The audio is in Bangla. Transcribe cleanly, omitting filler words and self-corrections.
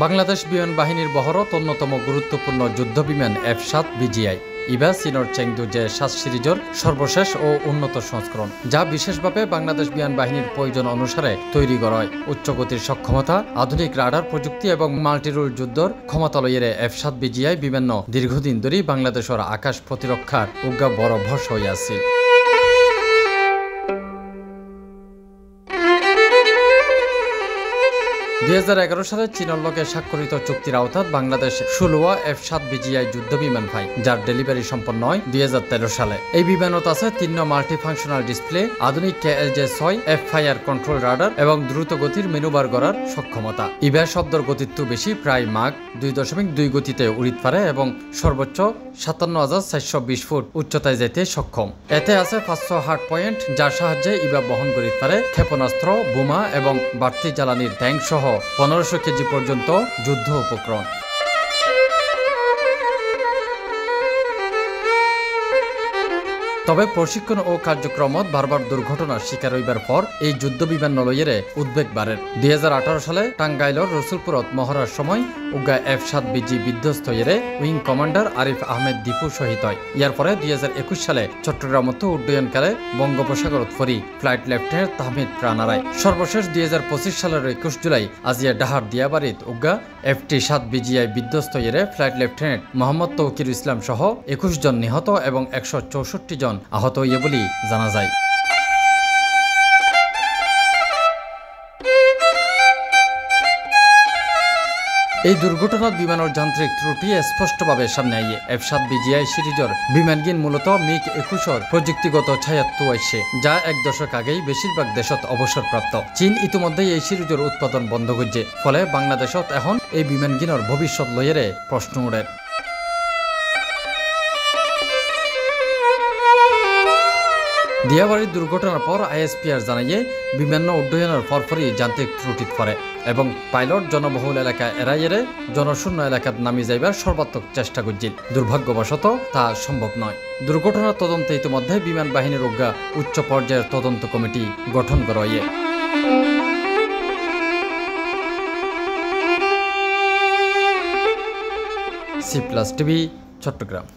বাংলাদেশ বিমান বাহিনীর বহরত অন্যতম গুরুত্বপূর্ণ যুদ্ধ বিমান F-7 BGI ইবা চীনৰ চেংদু যে-7 সিরিজৰ সর্বশেষ ও উন্নত সংস্করণ, যা বিশেষভাবে বাংলাদেশ বিমান বাহিনীর প্রয়োজন অনুসারে তৈরি করা হয়। উচ্চ গতির সক্ষমতা, আধুনিক রাডার প্রযুক্তি এবং মাল্টিরোল যুদ্ধর ক্ষমতা লইয়ে F-7 BGI বিভিন্ন দীর্ঘদিন ধরে বাংলাদেশের আকাশ প্রতিরক্ষার উগ্র বড় ভরসা হয়ে আছে। 2011 সালে চীনের লগে স্বাক্ষরিত চুক্তির আওতাত বাংলাদেশ 16 F-7 BGI যুদ্ধ বিমান পায়, যার ডেলিভারি সম্পন্ন হয় 2013 সালে। এই বিমানত আছে 3 মাল্টিফাংশনাল ডিসপ্লে, আধুনিক KLJ-6 F-Fire কন্ট্রোল রাডার এবং দ্রুত গতির মেনুবার করার সক্ষমতা। ইবা শব্দর গতিত্ব বেশি, প্রায় মাক 2.2 গতিতে উড়িতে পারে এবং সর্বোচ্চ 57,420 ফুট উচ্চতায় যেতে সক্ষম। এতে আছে 500 হার্ড পয়েন্ট, যার সাহায্যে ইবা বহন করিতে পারে ক্ষেপণাস্ত্র, বোমা এবং বাড়তি জ্বালানির ট্যাঙ্ক সহ 1500 কেজি পর্যন্ত যুদ্ধ উপকরণ। তবে প্রশিক্ষণ ও কার্যক্রমত বারবার দুর্ঘটনার শিকার হইবার পর এই যুদ্ধ বিমান নলইয়ের উদ্বেগ বাড়ে। 2018 সালে টাঙ্গাইলর রসুলপুরত মহড়ার সময় উগা F-7 BG বিধ্বস্ত হইয়ে উইং কমান্ডার আরিফ আহমেদ দীপু শহীদ হয়। ইয়ার পরে 2021 সালে চট্টগ্রামত উড্ডয়নকালে বঙ্গোপসাগরত ফরি ফ্লাইট লেফটেন্যান্ট তাহমিদ প্রাণ হারায়। সর্বশেষ 2025 সালের 21 জুলাই আজিয়া ডাহার দিয়াবাড়িত উগা F-7 BGI বিধ্বস্ত হইয়ে ফ্লাইট লেফটেন্যান্ট মোহাম্মদ তৌকির ইসলাম সহ 21 জন নিহত এবং 164 জন আহত হইয়ে বলে জানা যায়। এই দুর্ঘটনাত বিমানের যান্ত্রিক ত্রুটি স্পষ্টভাবে সামনে আইয়ে। F-7 BGI সিরিজর বিমানগিন মূলত MiG-21 প্রযুক্তিগত ছায়াত্তু আইছে, যা এক দশক আগেই বেশিরভাগ দেশত অবসরপ্রাপ্ত। চীন ইতিমধ্যেই এই সিরিজর উৎপাদন বন্ধ করছে, ফলে বাংলাদেশত এখন এই বিমানগিনের ভবিষ্যৎ লইয়ে প্রশ্ন উঠে। দিয়াবাড়ির দুর্ঘটনার পর ISPR জানাইয়ে বিমান উড্ডয়নের পরপরই যান্ত্রিক ত্রুটি পড়ে এবং পাইলট জনবহুল এলাকা এড়াইয়ে জনশূন্য এলাকাত নামি যাইবার সর্বাত্মক চেষ্টা করছিল। দুর্ভাগ্যবশত তা সম্ভব নয়। দুর্ঘটনার তদন্তে ইতিমধ্যে বিমান বাহিনীর উগ্রা উচ্চ পর্যায়ের তদন্ত কমিটি গঠন করা হয়। C+ TV, Chittagong.